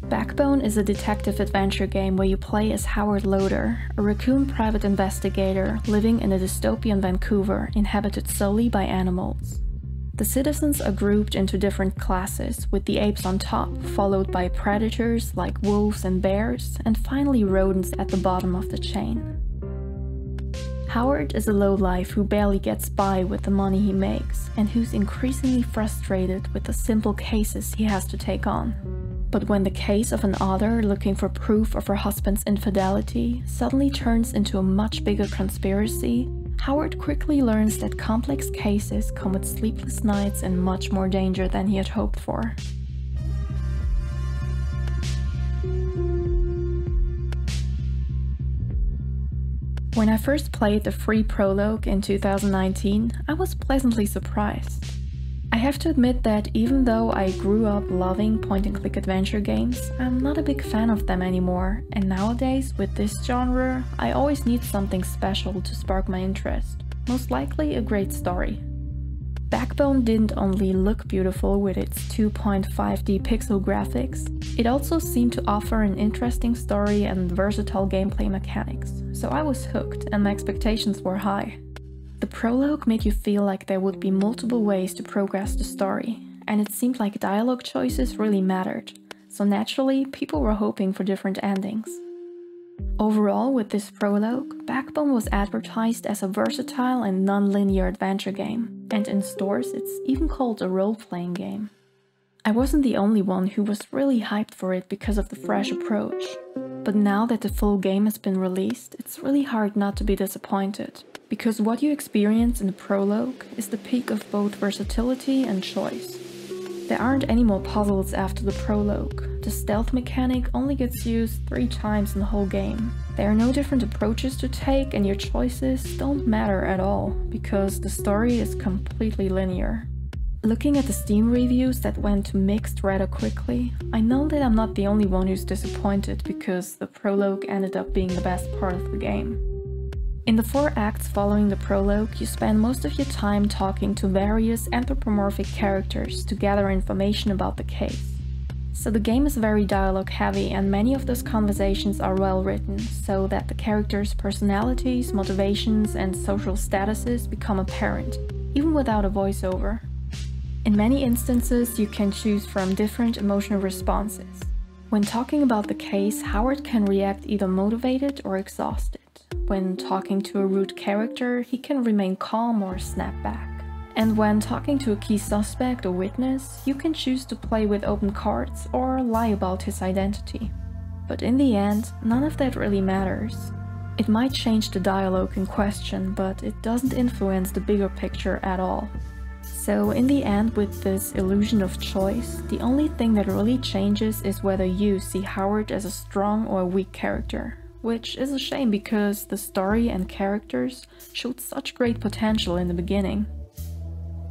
Backbone is a detective adventure game where you play as Howard Loader, a raccoon private investigator living in a dystopian Vancouver inhabited solely by animals. The citizens are grouped into different classes, with the apes on top, followed by predators like wolves and bears, and finally rodents at the bottom of the chain. Howard is a lowlife who barely gets by with the money he makes, and who's increasingly frustrated with the simple cases he has to take on. But when the case of an author looking for proof of her husband's infidelity suddenly turns into a much bigger conspiracy, Howard quickly learns that complex cases come with sleepless nights and much more danger than he had hoped for. When I first played the free prologue in 2019, I was pleasantly surprised. I have to admit that even though I grew up loving point-and-click adventure games, I'm not a big fan of them anymore, and nowadays, with this genre, I always need something special to spark my interest, most likely a great story. Backbone didn't only look beautiful with its 2.5D pixel graphics, it also seemed to offer an interesting story and versatile gameplay mechanics, so I was hooked and my expectations were high. The prologue made you feel like there would be multiple ways to progress the story, and it seemed like dialogue choices really mattered, so naturally people were hoping for different endings. Overall, with this prologue, Backbone was advertised as a versatile and non-linear adventure game, and in stores it's even called a role-playing game. I wasn't the only one who was really hyped for it because of the fresh approach, but now that the full game has been released, it's really hard not to be disappointed. Because what you experience in the prologue is the peak of both versatility and choice. There aren't any more puzzles after the prologue. The stealth mechanic only gets used 3 times in the whole game. There are no different approaches to take and your choices don't matter at all, because the story is completely linear. Looking at the Steam reviews that went to mixed rather quickly, I know that I'm not the only one who's disappointed because the prologue ended up being the best part of the game. In the 4 acts following the prologue, you spend most of your time talking to various anthropomorphic characters to gather information about the case. So the game is very dialogue heavy and many of those conversations are well written, so that the characters' personalities, motivations and social statuses become apparent, even without a voiceover. In many instances, you can choose from different emotional responses. When talking about the case, Howard can react either motivated or exhausted. When talking to a rude character, he can remain calm or snap back. And when talking to a key suspect or witness, you can choose to play with open cards or lie about his identity. But in the end, none of that really matters. It might change the dialogue in question, but it doesn't influence the bigger picture at all. So in the end, with this illusion of choice, the only thing that really changes is whether you see Howard as a strong or a weak character. Which is a shame because the story and characters showed such great potential in the beginning.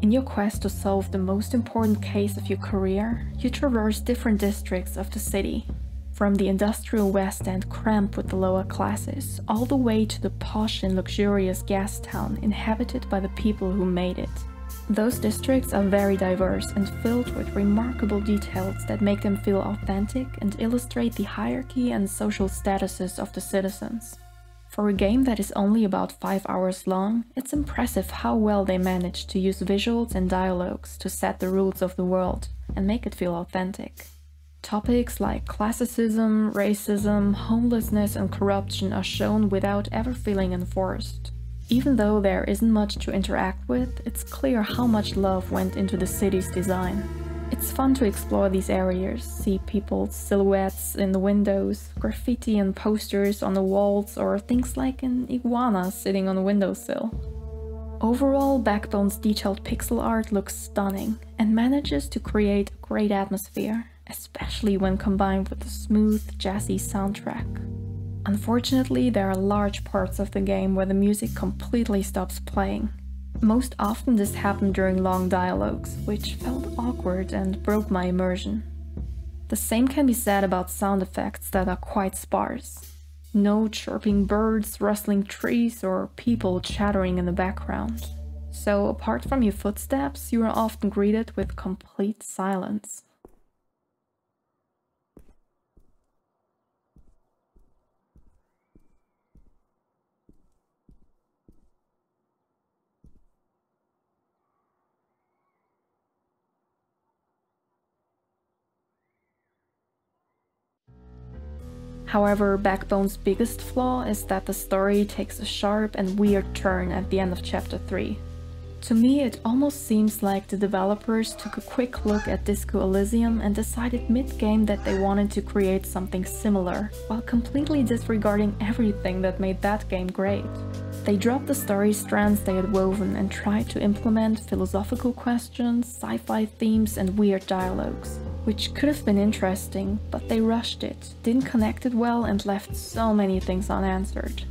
In your quest to solve the most important case of your career, you traverse different districts of the city, from the industrial West End cramped with the lower classes, all the way to the posh and luxurious gas town inhabited by the people who made it. Those districts are very diverse and filled with remarkable details that make them feel authentic and illustrate the hierarchy and social statuses of the citizens. For a game that is only about 5 hours long, it's impressive how well they managed to use visuals and dialogues to set the rules of the world and make it feel authentic. Topics like classicism, racism, homelessness and corruption are shown without ever feeling enforced. Even though there isn't much to interact with, it's clear how much love went into the city's design. It's fun to explore these areas, see people's silhouettes in the windows, graffiti and posters on the walls, or things like an iguana sitting on a windowsill. Overall, Backbone's detailed pixel art looks stunning and manages to create a great atmosphere, especially when combined with a smooth, jazzy soundtrack. Unfortunately, there are large parts of the game where the music completely stops playing. Most often this happened during long dialogues, which felt awkward and broke my immersion. The same can be said about sound effects that are quite sparse. No chirping birds, rustling trees, or people chattering in the background. So apart from your footsteps, you are often greeted with complete silence. However, Backbone's biggest flaw is that the story takes a sharp and weird turn at the end of Chapter 3. To me, it almost seems like the developers took a quick look at Disco Elysium and decided mid-game that they wanted to create something similar, while completely disregarding everything that made that game great. They dropped the story strands they had woven and tried to implement philosophical questions, sci-fi themes, and weird dialogues, which could have been interesting, but they rushed it, didn't connect it well, and left so many things unanswered.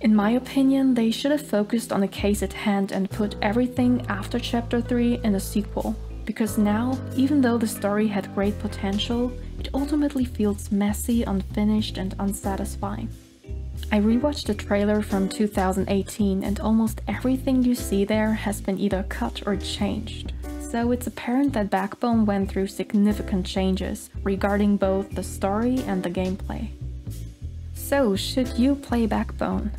In my opinion, they should have focused on the case at hand and put everything after Chapter 3 in a sequel, because now, even though the story had great potential, it ultimately feels messy, unfinished, and unsatisfying. I rewatched the trailer from 2018 and almost everything you see there has been either cut or changed. So it's apparent that Backbone went through significant changes regarding both the story and the gameplay. So, should you play Backbone?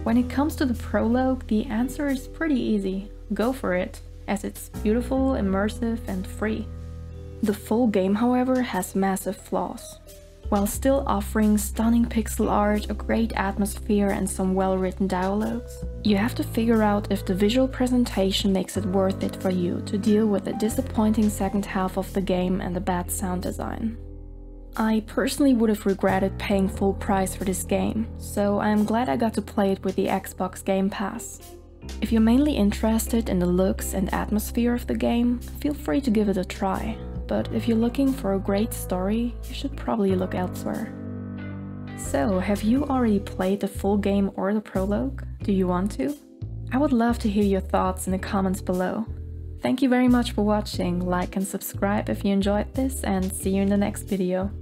When it comes to the prologue, the answer is pretty easy. Go for it, as it's beautiful, immersive, and free. The full game, however, has massive flaws. While still offering stunning pixel art, a great atmosphere, and some well-written dialogues, you have to figure out if the visual presentation makes it worth it for you to deal with the disappointing second half of the game and the bad sound design. I personally would have regretted paying full price for this game, so I'm glad I got to play it with the Xbox Game Pass. If you're mainly interested in the looks and atmosphere of the game, feel free to give it a try. But if you're looking for a great story, you should probably look elsewhere. So, have you already played the full game or the prologue? Do you want to? I would love to hear your thoughts in the comments below. Thank you very much for watching, like and subscribe if you enjoyed this, and see you in the next video.